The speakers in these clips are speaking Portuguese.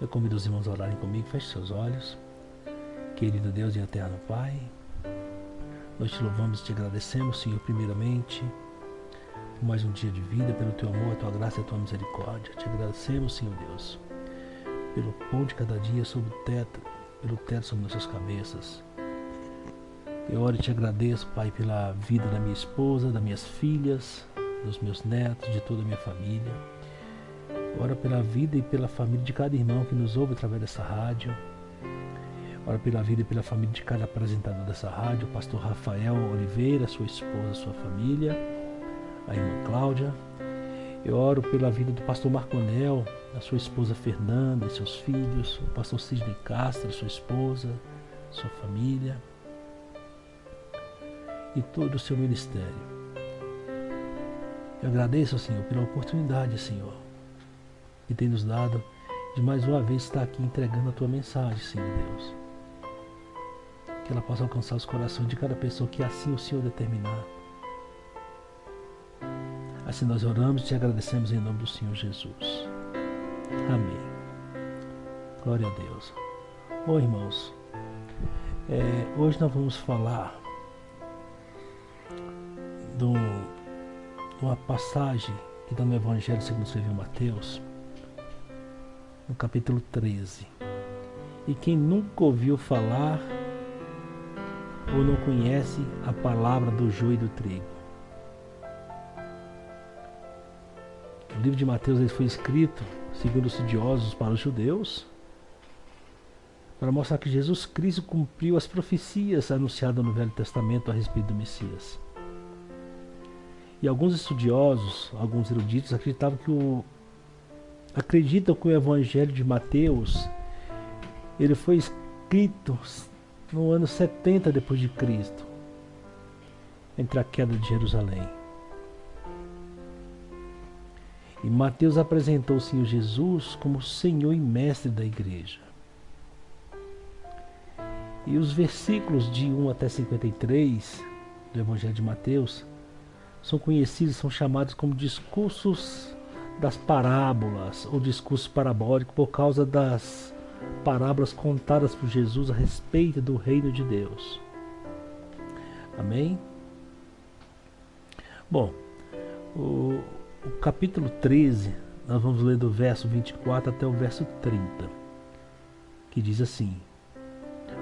Eu convido os irmãos a orarem comigo. Feche seus olhos. Querido Deus e eterno Pai, nós te louvamos e te agradecemos, Senhor, primeiramente, por mais um dia de vida, pelo teu amor, a tua graça e a tua misericórdia. Te agradecemos, Senhor Deus, pelo pão de cada dia sobre o teto, pelo teto sobre nossas cabeças. Eu oro e te agradeço, Pai, pela vida da minha esposa, das minhas filhas, dos meus netos, de toda a minha família. Ora pela vida e pela família de cada irmão que nos ouve através dessa rádio. Ora pela vida e pela família de cada apresentador dessa rádio, o pastor Rafael Oliveira, sua esposa, sua família, a irmã Cláudia. Eu oro pela vida do pastor Marconel, a sua esposa Fernanda e seus filhos, o pastor Sidney Castro, sua esposa, sua família e todo o seu ministério. Eu agradeço, Senhor, pela oportunidade, Senhor, que tem nos dado de mais uma vez estar aqui entregando a tua mensagem, Senhor Deus. Que ela possa alcançar os corações de cada pessoa que assim o Senhor determinar. Assim nós oramos e te agradecemos em nome do Senhor Jesus. Amém. Glória a Deus. Bom, irmãos, hoje nós vamos falar de uma passagem que está no Evangelho segundo escreveu Mateus, no capítulo 13. E quem nunca ouviu falar ou não conhece a palavra do joio e do trigo? O livro de Mateus ele foi escrito, segundo os estudiosos, para os judeus, para mostrar que Jesus Cristo cumpriu as profecias anunciadas no Velho Testamento a respeito do Messias. E alguns estudiosos, alguns eruditos, acreditam que o Evangelho de Mateus ele foi escrito no ano 70 depois de Cristo, entre a queda de Jerusalém. E Mateus apresentou o Senhor Jesus como Senhor e Mestre da igreja. E os versículos de 1 até 53 do Evangelho de Mateus são conhecidos, são chamados como discursos das parábolas ou discurso parabólico por causa das parábolas contadas por Jesus a respeito do reino de Deus. Amém? Bom, o capítulo 13, nós vamos ler do verso 24 até o verso 30, que diz assim: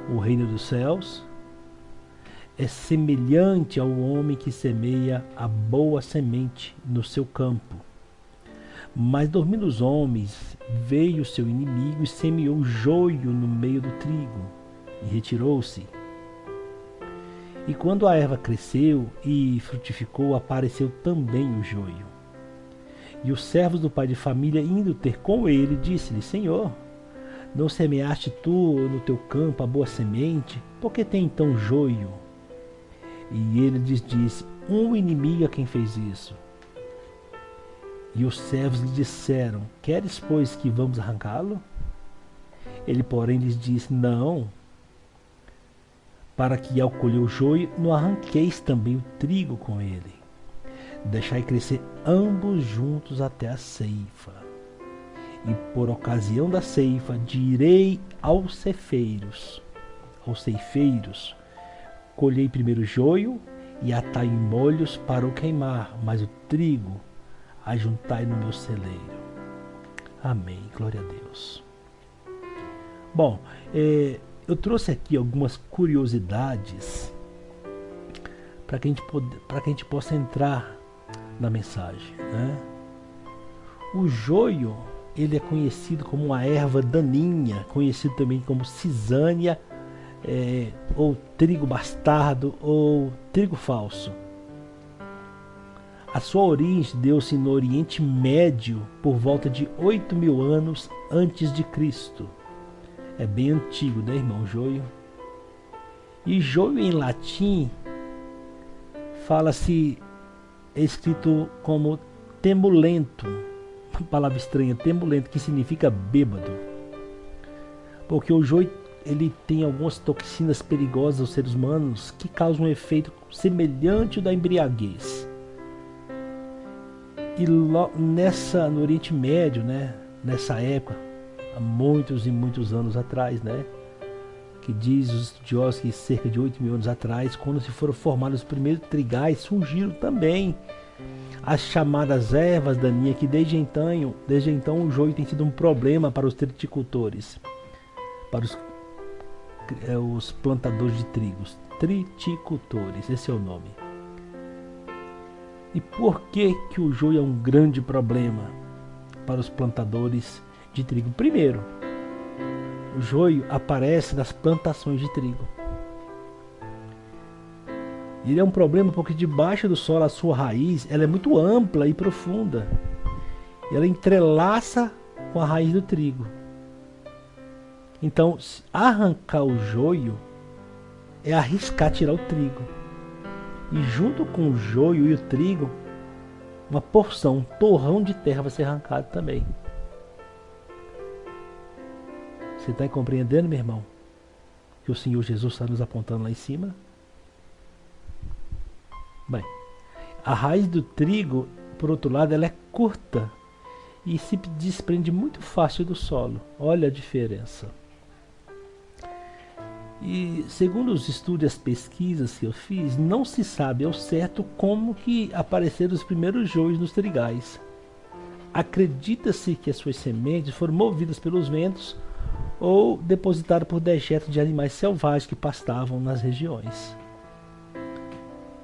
o reino dos céus é semelhante ao homem que semeia a boa semente no seu campo. Mas dormindo os homens, veio o seu inimigo e semeou joio no meio do trigo, e retirou-se. E quando a erva cresceu e frutificou, apareceu também o joio. E os servos do pai de família, indo ter com ele, disse-lhe: Senhor, não semeaste tu no teu campo a boa semente? Por que tem então joio? E ele lhes disse: um inimigo é quem fez isso. E os servos lhe disseram: queres, pois, que vamos arrancá-lo? Ele, porém, lhes disse: não, para que ao colher o joio não arranqueis também o trigo com ele. Deixai crescer ambos juntos até a ceifa. E por ocasião da ceifa direi aos ceifeiros: colhei primeiro o joio e atai em molhos para o queimar, mas o trigo ajuntai no meu celeiro. Amém. Glória a Deus. Bom, eu trouxe aqui algumas curiosidades para que a gente possa entrar na mensagem, né? O joio, ele é conhecido como uma erva daninha, conhecido também como cisânia, ou trigo bastardo, ou trigo falso. A sua origem deu-se no Oriente Médio por volta de 8.000 anos antes de Cristo. É bem antigo, né, irmão? Joio. E joio em latim fala-se, é escrito como temulento, uma palavra estranha, temulento, que significa bêbado. Porque o joio ele tem algumas toxinas perigosas aos seres humanos que causam um efeito semelhante ao da embriaguez. E no Oriente Médio, né, nessa época, há muitos e muitos anos atrás, né? Que diz os estudiosos que cerca de 8 mil anos atrás, quando se foram formados os primeiros trigais, surgiram também as chamadas ervas daninhas, que desde então o joio tem sido um problema para os triticultores, para os plantadores de trigos. Triticultores, esse é o nome. E por que o joio é um grande problema para os plantadores de trigo? Primeiro, o joio aparece nas plantações de trigo. Ele é um problema porque debaixo do solo a sua raiz ela é muito ampla e profunda. Ela entrelaça com a raiz do trigo. Então, arrancar o joio é arriscar tirar o trigo. E junto com o joio e o trigo, uma porção, um torrão de terra vai ser arrancado também. Você está compreendendo, meu irmão? Que o Senhor Jesus está nos apontando lá em cima? Bem, a raiz do trigo, por outro lado, ela é curta e se desprende muito fácil do solo. Olha a diferença. E segundo os estudos e as pesquisas que eu fiz, não se sabe ao certo como que apareceram os primeiros joios nos trigais. Acredita-se que as suas sementes foram movidas pelos ventos ou depositadas por dejetos de animais selvagens que pastavam nas regiões.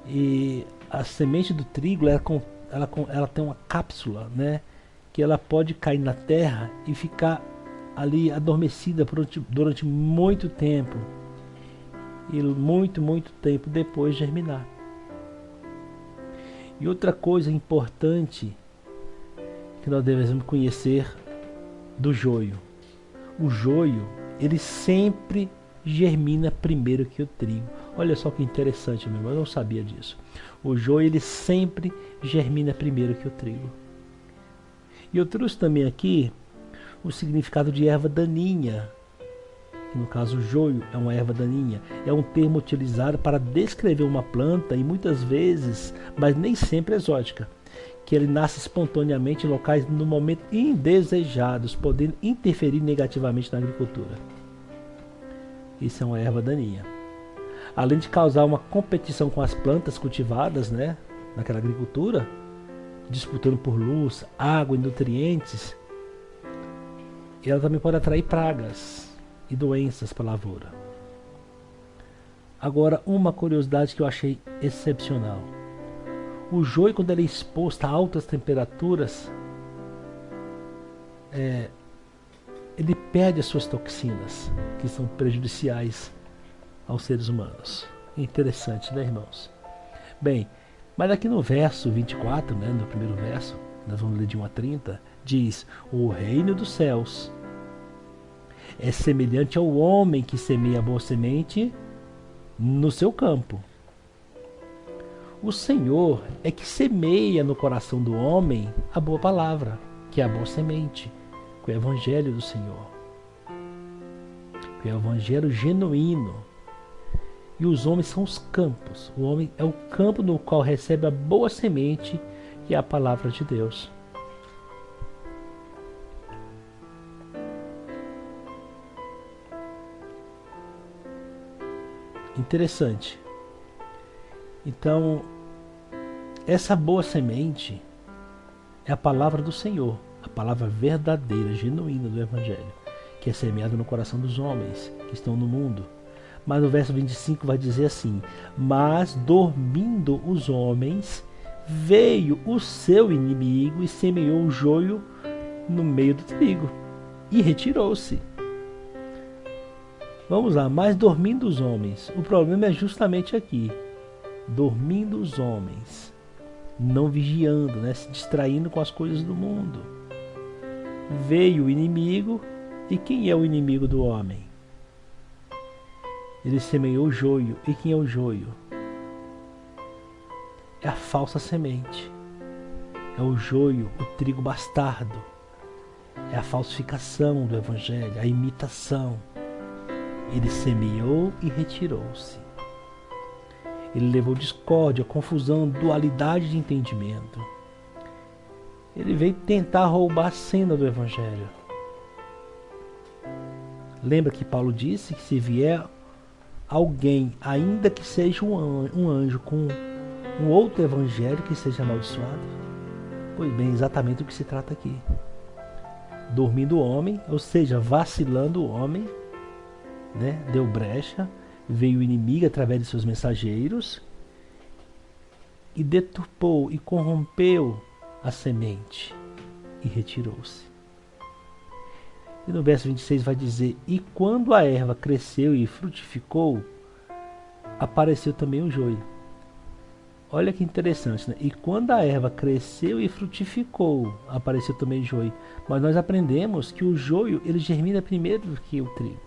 E a semente do trigo ela tem uma cápsula, né, que ela pode cair na terra e ficar ali adormecida durante muito tempo. E muito tempo depois germinar. E outra coisa importante que nós devemos conhecer do joio. O joio, ele sempre germina primeiro que o trigo. Olha só que interessante, meu irmão, eu não sabia disso. O joio, ele sempre germina primeiro que o trigo. E eu trouxe também aqui o significado de erva daninha. No caso, o joio é uma erva daninha. É um termo utilizado para descrever uma planta e muitas vezes, mas nem sempre exótica, que ele nasce espontaneamente em locais no momento indesejados, podendo interferir negativamente na agricultura. Isso é uma erva daninha. Além de causar uma competição com as plantas cultivadas, né, naquela agricultura, disputando por luz, água e nutrientes, ela também pode atrair pragas e doenças para a lavoura. Agora, uma curiosidade que eu achei excepcional. O joio, quando ele é exposto a altas temperaturas, ele perde as suas toxinas, que são prejudiciais aos seres humanos. Interessante, né, irmãos? Bem, mas aqui no verso 24, né, no primeiro verso, nós vamos ler de 1 a 30, diz: o reino dos céus é semelhante ao homem que semeia a boa semente no seu campo. O Senhor é que semeia no coração do homem a boa palavra, que é a boa semente, que é o evangelho do Senhor, que é o evangelho genuíno. E os homens são os campos. O homem é o campo no qual recebe a boa semente, que é a palavra de Deus. Interessante. Então, essa boa semente é a palavra do Senhor, a palavra verdadeira, genuína do Evangelho, que é semeada no coração dos homens que estão no mundo. Mas no verso 25 vai dizer assim: mas dormindo os homens, veio o seu inimigo e semeou o joio no meio do trigo e retirou-se. Vamos lá, mas dormindo os homens. O problema é justamente aqui. Dormindo os homens, não vigiando, né, se distraindo com as coisas do mundo. Veio o inimigo, e quem é o inimigo do homem? Ele semeou o joio, e quem é o joio? É a falsa semente, é o joio, o trigo bastardo, é a falsificação do evangelho, a imitação. Ele semeou e retirou-se. Ele levou discórdia, confusão, dualidade de entendimento. Ele veio tentar roubar a cena do Evangelho. Lembra que Paulo disse que se vier alguém, ainda que seja um anjo com um outro evangelho, que seja amaldiçoado? Pois bem, exatamente o que se trata aqui. Dormindo o homem, ou seja, vacilando o homem, né? Deu brecha, veio o inimigo através de seus mensageiros e deturpou e corrompeu a semente e retirou-se. E no verso 26 vai dizer: e quando a erva cresceu e frutificou, apareceu também o joio. Olha que interessante, né? E quando a erva cresceu e frutificou, apareceu também o joio. Mas nós aprendemos que o joio, ele germina primeiro do que o trigo.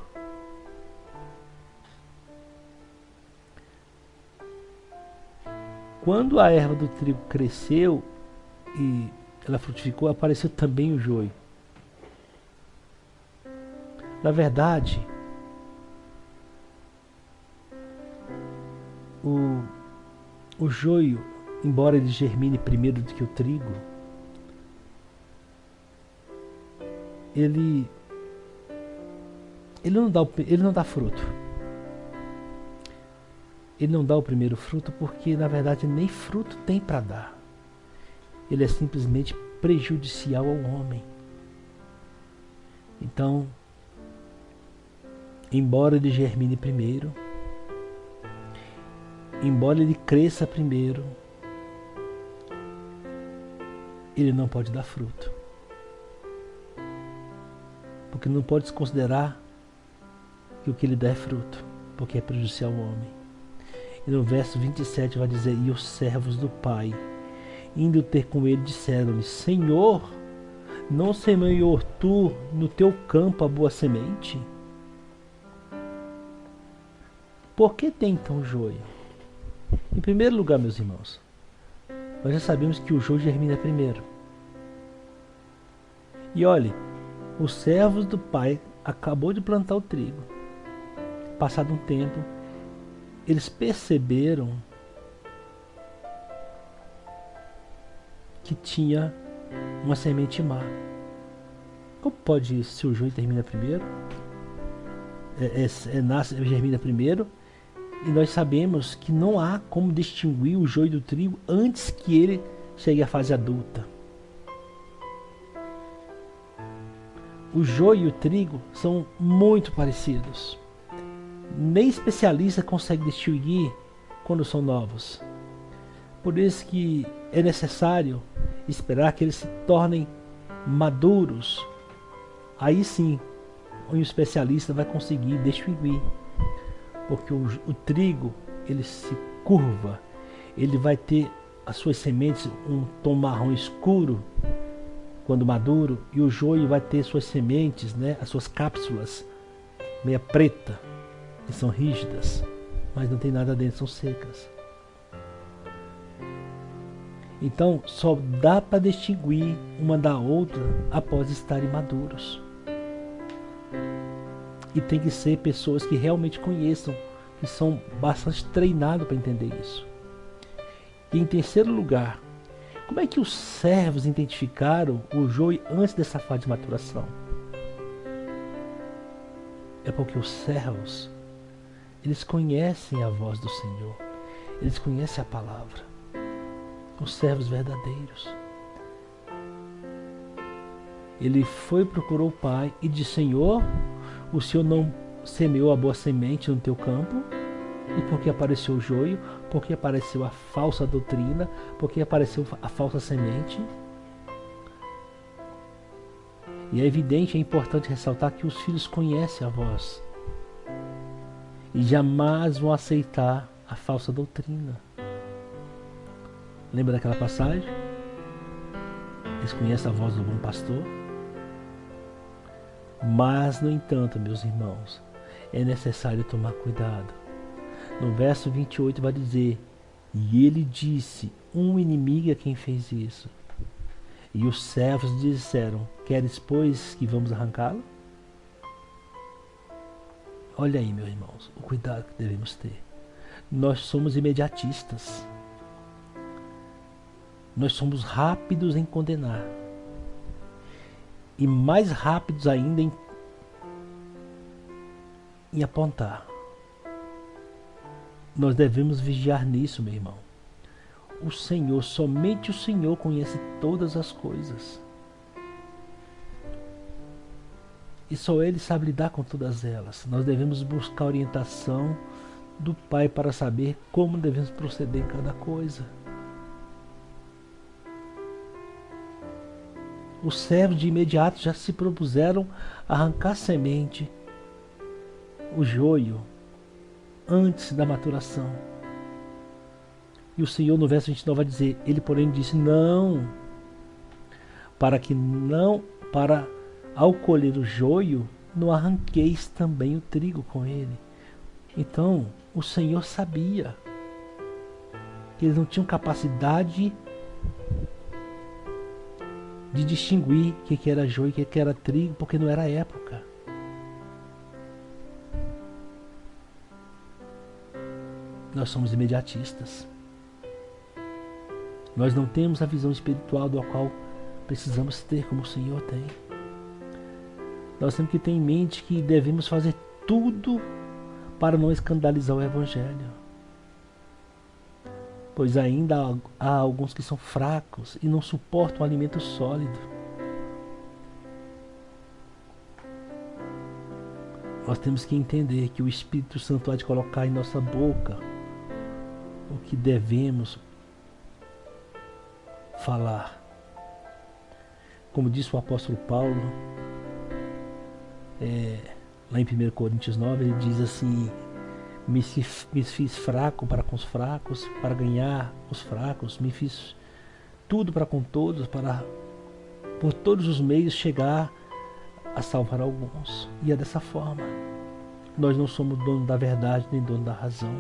Quando a erva do trigo cresceu e ela frutificou, apareceu também o joio. Na verdade, o joio, embora ele germine primeiro do que o trigo, ele não dá fruto. Ele não dá o primeiro fruto porque, na verdade, nem fruto tem para dar. Ele é simplesmente prejudicial ao homem. Então, embora ele germine primeiro, embora ele cresça primeiro, ele não pode dar fruto. Porque não pode se considerar que o que ele dá é fruto, porque é prejudicial ao homem. E no verso 27 vai dizer: e os servos do pai, indo ter com ele, disseram-lhe: Senhor, não semeou tu no teu campo a boa semente? Por que tem então joio? Em primeiro lugar, meus irmãos, nós já sabemos que o joio germina primeiro. E olhe, os servos do pai acabou de plantar o trigo. Passado um tempo, eles perceberam que tinha uma semente má. Como pode isso? Se o joio termina primeiro, germina primeiro, e nós sabemos que não há como distinguir o joio do trigo antes que ele chegue à fase adulta. O joio e o trigo são muito parecidos. Nem especialista consegue distinguir quando são novos. Por isso que é necessário esperar que eles se tornem maduros. Aí sim, um especialista vai conseguir distinguir. Porque o trigo, ele se curva, ele vai ter as suas sementes um tom marrom escuro quando maduro, e o joio vai ter suas sementes, né, as suas cápsulas meia preta, que são rígidas, mas não tem nada dentro, são secas. Então só dá para distinguir uma da outra após estarem maduros. E tem que ser pessoas que realmente conheçam, que são bastante treinados para entender isso. E em terceiro lugar, como é que os servos identificaram o joio antes dessa fase de maturação? É porque os servos, eles conhecem a voz do Senhor, eles conhecem a palavra. Os servos verdadeiros. Ele foi, procurou o pai e disse: Senhor, o Senhor não semeou a boa semente no teu campo? E por que apareceu o joio? Por que apareceu a falsa doutrina? Por que apareceu a falsa semente? E é evidente, é importante ressaltar que os filhos conhecem a voz e jamais vão aceitar a falsa doutrina. Lembra daquela passagem? Eles conhecem a voz do bom pastor. Mas, no entanto, meus irmãos, é necessário tomar cuidado. No verso 28 vai dizer: e ele disse, um inimigo é quem fez isso. E os servos disseram: queres, pois, que vamos arrancá-lo? Olha aí, meus irmãos, o cuidado que devemos ter. Nós somos imediatistas. Nós somos rápidos em condenar. E mais rápidos ainda em apontar. Nós devemos vigiar nisso, meu irmão. O Senhor, somente o Senhor conhece todas as coisas. E só Ele sabe lidar com todas elas. Nós devemos buscar orientação do Pai para saber como devemos proceder em cada coisa. Os servos de imediato já se propuseram arrancar a semente, o joio, antes da maturação. E o Senhor no verso 29 vai dizer, ele porém disse, não, para ao colher o joio, não arranqueis também o trigo com ele. Então, o Senhor sabia que eles não tinham capacidade de distinguir o que era joio e o que era trigo, porque não era a época. Nós somos imediatistas. Nós não temos a visão espiritual do qual precisamos ter como o Senhor tem. Nós temos que ter em mente que devemos fazer tudo para não escandalizar o Evangelho. Pois ainda há alguns que são fracos e não suportam o alimento sólido. Nós temos que entender que o Espírito Santo há de colocar em nossa boca o que devemos falar. Como disse o apóstolo Paulo, lá em 1 Coríntios 9, ele diz assim, me fiz fraco para com os fracos, para ganhar os fracos, me fiz tudo para com todos, para por todos os meios chegar a salvar alguns. E é dessa forma. Nós não somos dono da verdade nem dono da razão.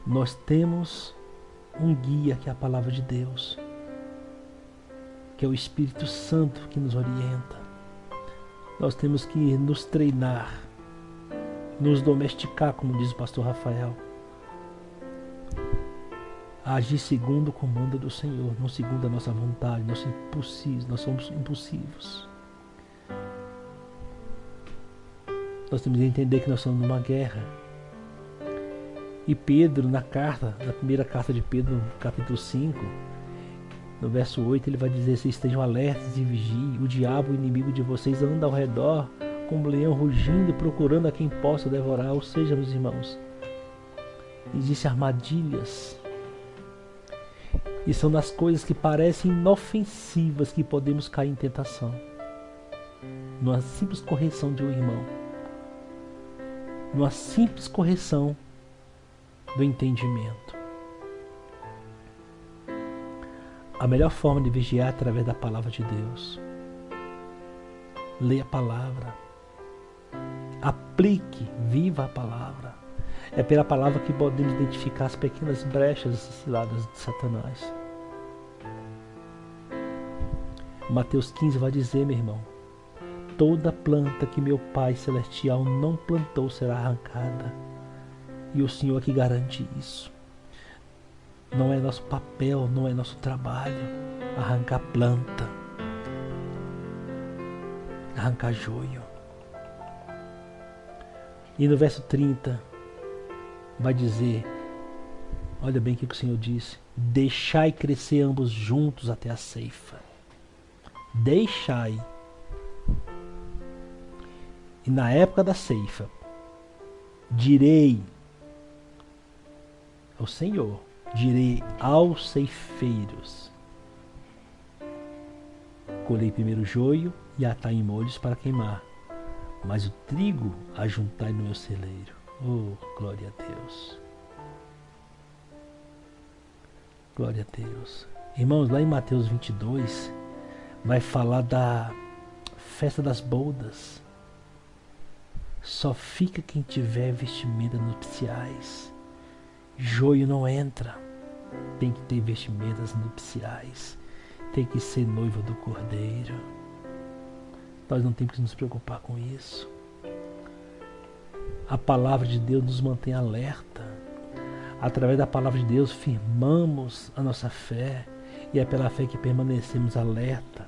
Nós temos um guia que é a palavra de Deus, que é o Espírito Santo que nos orienta. Nós temos que nos treinar, nos domesticar, como diz o pastor Rafael, a agir segundo o comando do Senhor, não segundo a nossa vontade. Nós somos impulsivos. Nós temos que entender que nós estamos numa guerra. E Pedro, na primeira carta de Pedro, no capítulo 5, no verso 8, ele vai dizer, vocês estejam alertas e vigiem, o diabo, o inimigo de vocês, anda ao redor, como um leão rugindo e procurando a quem possa devorar. Ou seja, meus irmãos, existem armadilhas, e são das coisas que parecem inofensivas que podemos cair em tentação. Numa simples correção de um irmão, numa simples correção do entendimento. A melhor forma de vigiar é através da palavra de Deus. Leia a palavra. Aplique, viva a palavra. É pela palavra que podemos identificar as pequenas brechas e ciladas de Satanás. Mateus 15 vai dizer, meu irmão, toda planta que meu Pai Celestial não plantou será arrancada. E o Senhor que garante isso. Não é nosso papel, não é nosso trabalho arrancar planta, arrancar joio. E no verso 30 vai dizer, olha bem o que o Senhor disse, deixai crescer ambos juntos até a ceifa. Deixai. E na época da ceifa, direi ao Senhor, direi aos ceifeiros, colhei primeiro o joio e atai em molhos para queimar, mas o trigo ajuntai no meu celeiro. Oh, glória a Deus. Glória a Deus. Irmãos, lá em Mateus 22, vai falar da festa das bodas. Só fica quem tiver vestimentas nupciais. Joio não entra. Tem que ter vestimentas nupciais. Tem que ser noiva do Cordeiro. Nós não temos que nos preocupar com isso. A palavra de Deus nos mantém alerta. Através da palavra de Deus firmamos a nossa fé. E é pela fé que permanecemos alerta,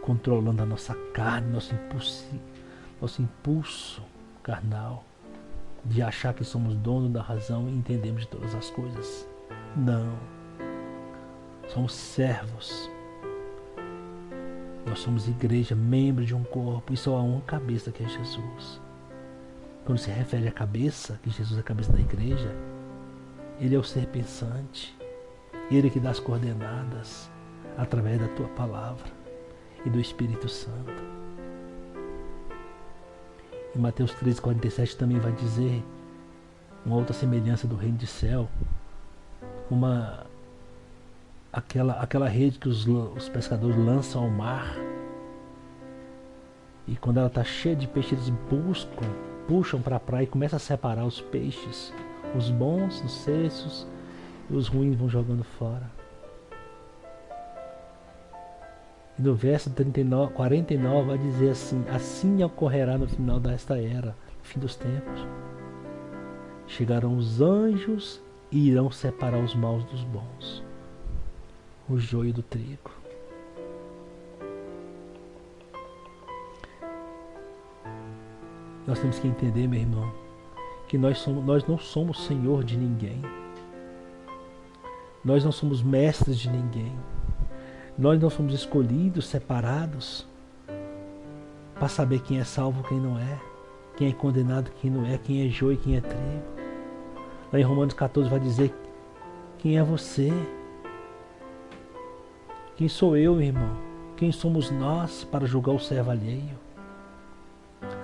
controlando a nossa carne, nosso impulso carnal de achar que somos donos da razão e entendemos de todas as coisas. Não. Somos servos. Nós somos igreja, membro de um corpo, e só há uma cabeça, que é Jesus. Quando se refere à cabeça, que Jesus é a cabeça da igreja, Ele é o ser pensante, Ele que dá as coordenadas através da tua palavra e do Espírito Santo. Em Mateus 13,47 também vai dizer uma outra semelhança do reino de céu, aquela rede que os pescadores lançam ao mar, e quando ela está cheia de peixes, eles puxam para a praia e começam a separar os peixes, os bons dos cestos, e os ruins vão jogando fora. E no verso 49 vai dizer assim: assim ocorrerá no final desta era, no fim dos tempos. Chegarão os anjos e irão separar os maus dos bons, o joio do trigo. Nós temos que entender, meu irmão, que nós não somos senhor de ninguém. Nós não somos mestres de ninguém. Nós não somos escolhidos, separados, para saber quem é salvo e quem não é, quem é condenado e quem não é, quem é joio e quem é trigo. Lá em Romanos 14 vai dizer: quem é você? Quem sou eu, irmão? Quem somos nós para julgar o servo alheio?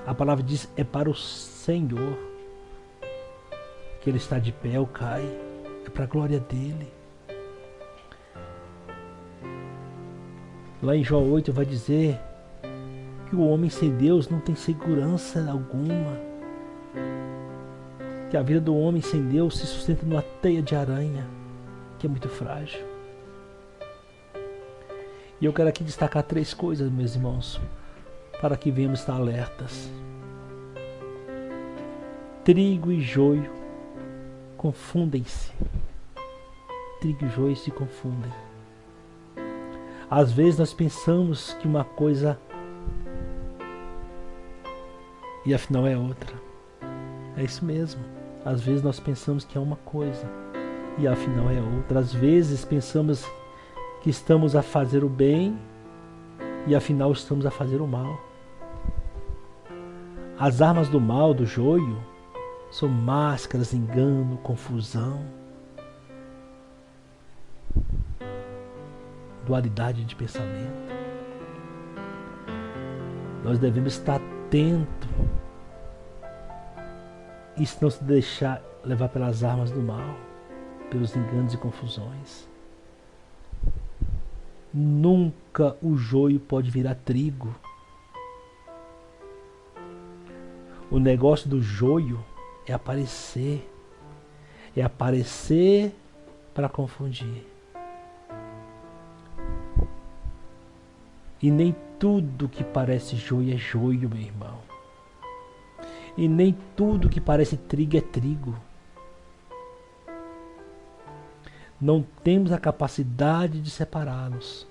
A palavra diz: é para o Senhor que Ele está de pé ou cai, é para a glória dEle. Lá em João 8 vai dizer que o homem sem Deus não tem segurança alguma, que a vida do homem sem Deus se sustenta numa teia de aranha, que é muito frágil. E eu quero aqui destacar 3 coisas, meus irmãos, para que venhamos estar alertas. Trigo e joio confundem-se. Trigo e joio se confundem. Às vezes nós pensamos que uma coisa e afinal é outra. É isso mesmo. Às vezes nós pensamos que é uma coisa e afinal é outra. Às vezes pensamos que estamos a fazer o bem e afinal estamos a fazer o mal. As armas do mal, do joio, são máscaras, engano, confusão, dualidade de pensamento. Nós devemos estar atentos e não se deixar levar pelas armas do mal, pelos enganos e confusões. Nunca o joio pode virar trigo. O negócio do joio é aparecer para confundir. E nem tudo que parece joio é joio, meu irmão. E nem tudo que parece trigo é trigo. Não temos a capacidade de separá-los.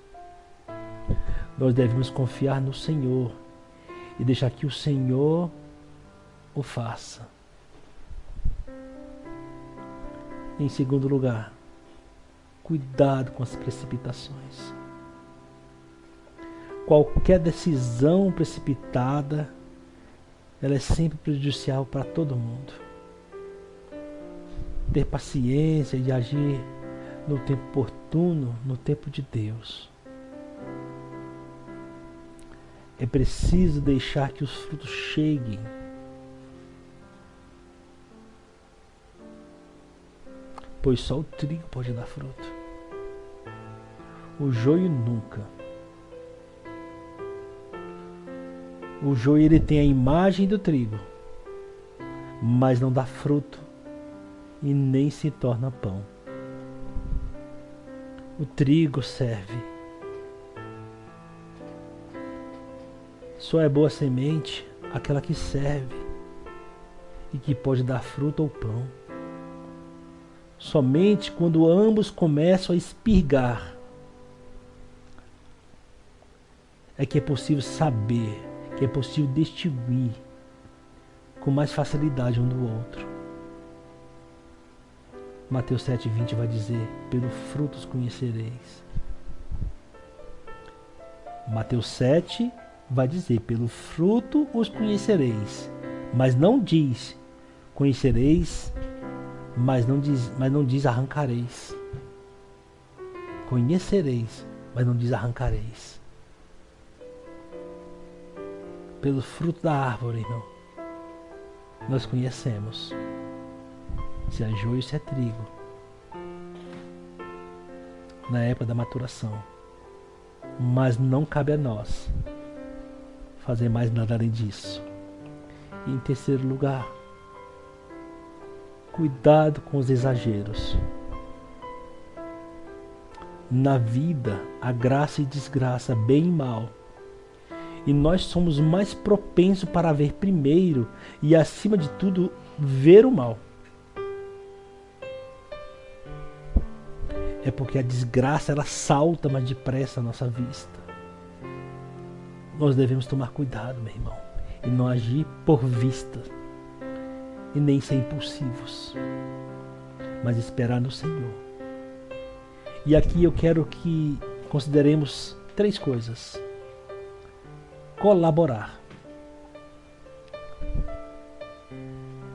Nós devemos confiar no Senhor e deixar que o Senhor o faça. Em segundo lugar, cuidado com as precipitações. Qualquer decisão precipitada, ela é sempre prejudicial para todo mundo. Ter paciência e agir no tempo oportuno, no tempo de Deus. É preciso deixar que os frutos cheguem. Pois só o trigo pode dar fruto. O joio nunca. O joio ele tem a imagem do trigo, mas não dá fruto e nem se torna pão. O trigo serve. Só é boa semente aquela que serve e que pode dar fruto ou pão. Somente quando ambos começam a espirrar é que é possível saber que é possível distinguir com mais facilidade um do outro. Mateus 7,20 vai dizer: pelo fruto os conhecereis. Mateus 7 vai dizer: pelo fruto os conhecereis. Mas não diz conhecereis, mas não diz arrancareis. Conhecereis, mas não diz arrancareis. Pelo fruto da árvore, irmão, nós conhecemos se é joio, se é trigo, na época da maturação. Mas não cabe a nós fazer mais nada além disso. E em terceiro lugar, cuidado com os exageros. Na vida, há graça e desgraça, bem e mal. E nós somos mais propensos para ver primeiro e, acima de tudo, ver o mal. É porque a desgraça, ela salta mais depressa à nossa vista. Nós devemos tomar cuidado, meu irmão, e não agir por vista, e nem ser impulsivos, mas esperar no Senhor. E aqui eu quero que consideremos 3 coisas. Colaborar.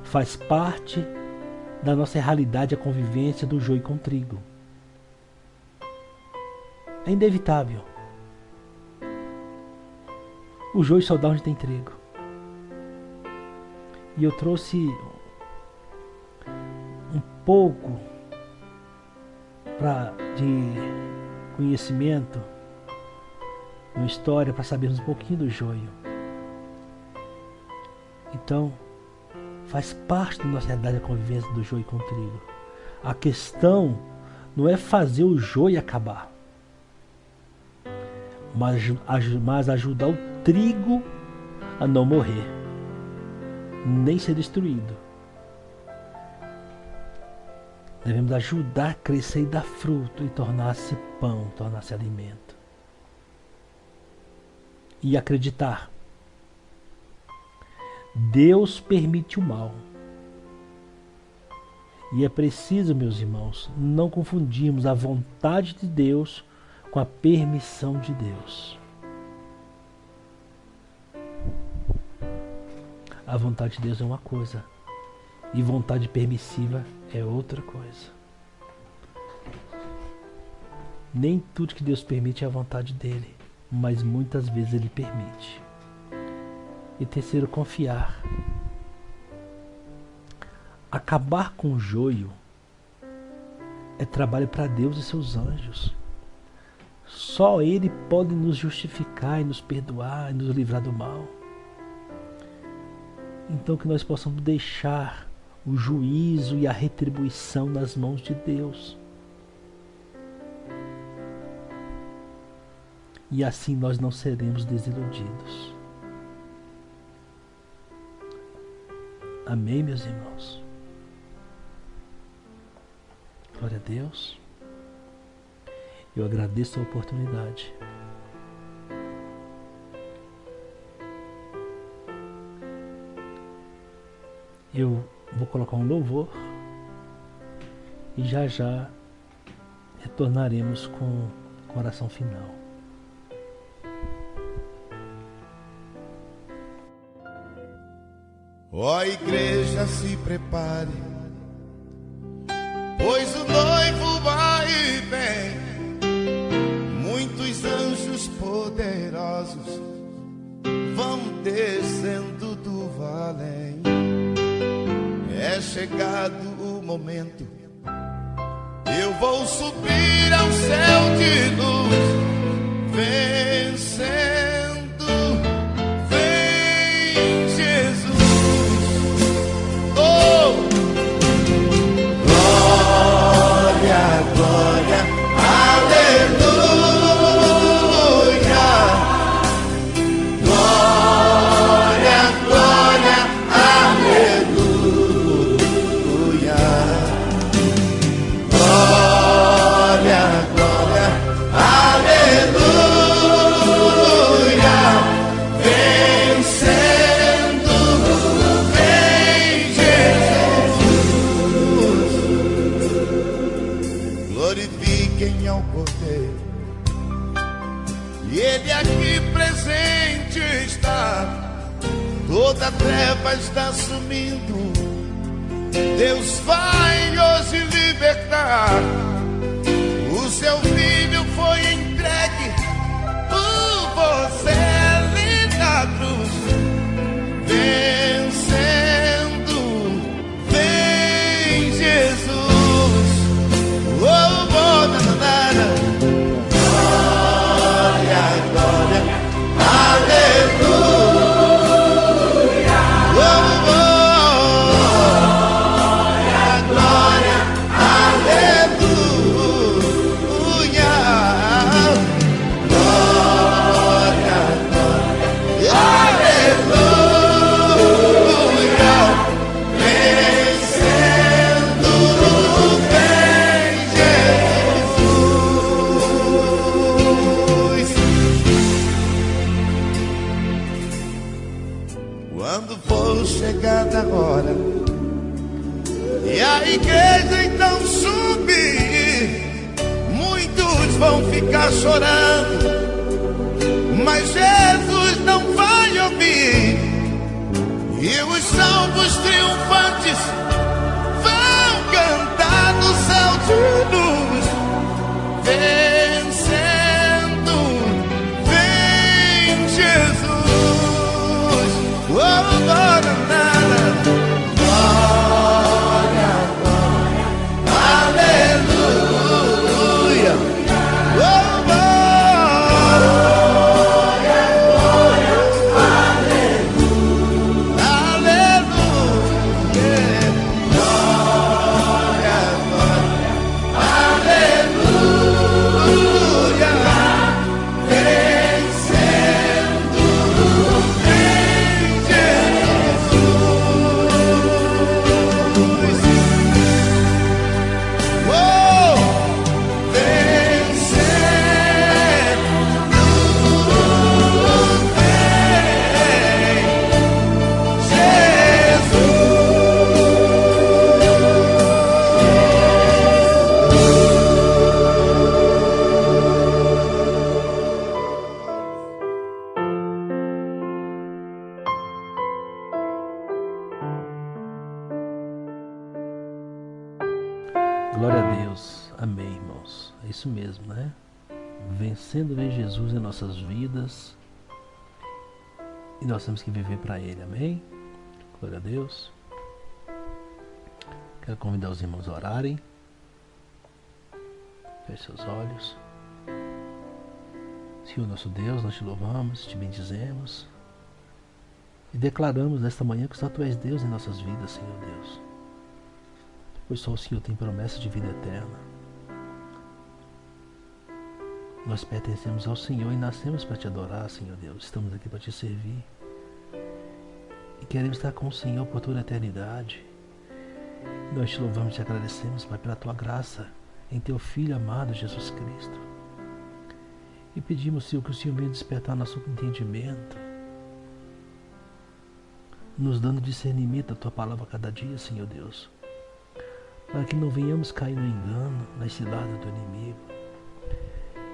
Faz parte da nossa realidade a convivência do joio com o trigo. É inevitável. O joio só dá onde tem trigo. E eu trouxe um pouco de conhecimento, uma história para sabermos um pouquinho do joio. Então, faz parte da nossa realidade a convivência do joio com o trigo. A questão não é fazer o joio acabar, mas ajudar o trigo a não morrer, nem ser destruído. Devemos ajudar a crescer e dar fruto e tornar-se pão, tornar-se alimento. E acreditar. Deus permite o mal. E é preciso, meus irmãos, não confundirmos a vontade de Deus com a permissão de Deus. A vontade de Deus é uma coisa, e vontade permissiva é outra coisa. Nem tudo que Deus permite é a vontade dele, mas muitas vezes ele permite. E terceiro, confiar. Acabar com o joio é trabalho para Deus e seus anjos. Só Ele pode nos justificar e nos perdoar e nos livrar do mal. Então que nós possamos deixar o juízo e a retribuição nas mãos de Deus. E assim nós não seremos desiludidos. Amém, meus irmãos? Glória a Deus. Eu agradeço a oportunidade. Eu vou colocar um louvor e já já retornaremos com a oração final. Ó igreja, se prepare, pois o noivo vai e vem. Muitos anjos poderosos vão descendo do vale. É chegado o momento, eu vou subir ao céu de luz, vencendo. Vem Jesus, oh, glória, glória, aleluia, glória, glória, aleluia. Glória, glória, aleluia. Ele aqui presente está, toda treva está sumindo. Deus vai hoje libertar. O seu filho foi entregue por você ali na cruz, vencendo. Vem Jesus, oh, oh, na, na, na. Glória, glória, aleluia, oh, oh. Quando for chegada a hora e a igreja então subir, muitos vão ficar chorando, mas Jesus não vai ouvir. E os salvos triunfantes vão cantar no céu de luz, vencendo. Vem Jesus. Oh, glória, glória, aleluia. Oh, glória, glória, aleluia. Aleluia. Glória, glória, aleluia. Vencendo. Glória a Deus. Amém, irmãos. É isso mesmo, né? Vencendo vem Jesus em nossas vidas e nós temos que viver para Ele. Amém? Glória a Deus. Quero convidar os irmãos a orarem. Feche seus olhos. Senhor nosso Deus, nós te louvamos, te bendizemos e declaramos nesta manhã que só Tu és Deus em nossas vidas, Senhor Deus. Pois só o Senhor tem promessa de vida eterna. Nós pertencemos ao Senhor e nascemos para Te adorar, Senhor Deus. Estamos aqui para Te servir. E queremos estar com o Senhor por toda a eternidade. Nós Te louvamos e Te agradecemos, Pai, pela Tua graça em Teu Filho amado, Jesus Cristo. E pedimos, Senhor, que o Senhor venha despertar nosso entendimento, nos dando discernimento da Tua palavra a cada dia, Senhor Deus, para que não venhamos cair no engano, na cilada do inimigo,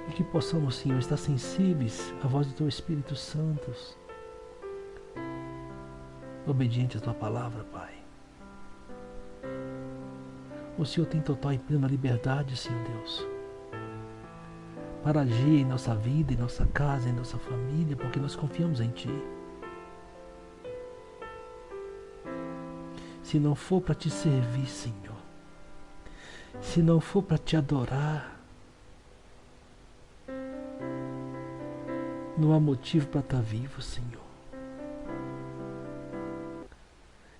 e que possamos, Senhor, estar sensíveis à voz do Teu Espírito Santo, obediente à Tua palavra, Pai. O Senhor tem total e plena liberdade, Senhor Deus, para agir em nossa vida, em nossa casa, em nossa família, porque nós confiamos em Ti. Se não for para Te servir, Senhor, se não for para Te adorar, não há motivo para estar vivo, Senhor.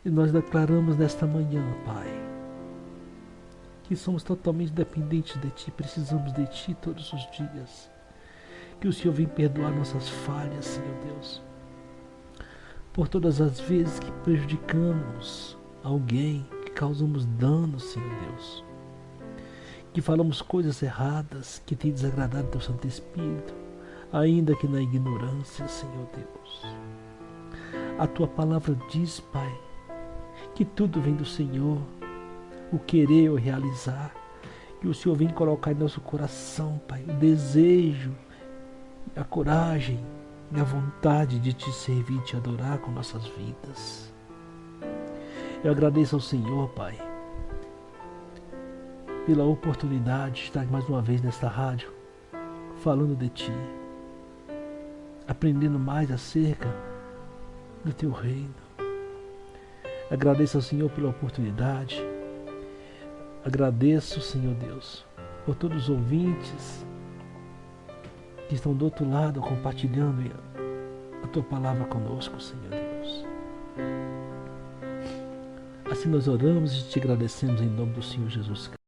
E nós declaramos nesta manhã, Pai, que somos totalmente dependentes de Ti, precisamos de Ti todos os dias. Que o Senhor venha perdoar nossas falhas, Senhor Deus, por todas as vezes que prejudicamos alguém, que causamos dano, Senhor Deus, que falamos coisas erradas, que tem desagradado Teu Santo Espírito, ainda que na ignorância, Senhor Deus. A Tua palavra diz, Pai, que tudo vem do Senhor, o querer ou realizar, que o Senhor vem colocar em nosso coração, Pai, o desejo a coragem e a vontade de te servir e te adorar com nossas vidas. Eu agradeço ao Senhor, Pai, pela oportunidade de estar mais uma vez nesta rádio, falando de Ti, aprendendo mais acerca do Teu reino. Agradeço ao Senhor pela oportunidade. Agradeço, Senhor Deus, por todos os ouvintes que estão do outro lado compartilhando a Tua palavra conosco, Senhor Deus. Assim nós oramos e te agradecemos em nome do Senhor Jesus Cristo.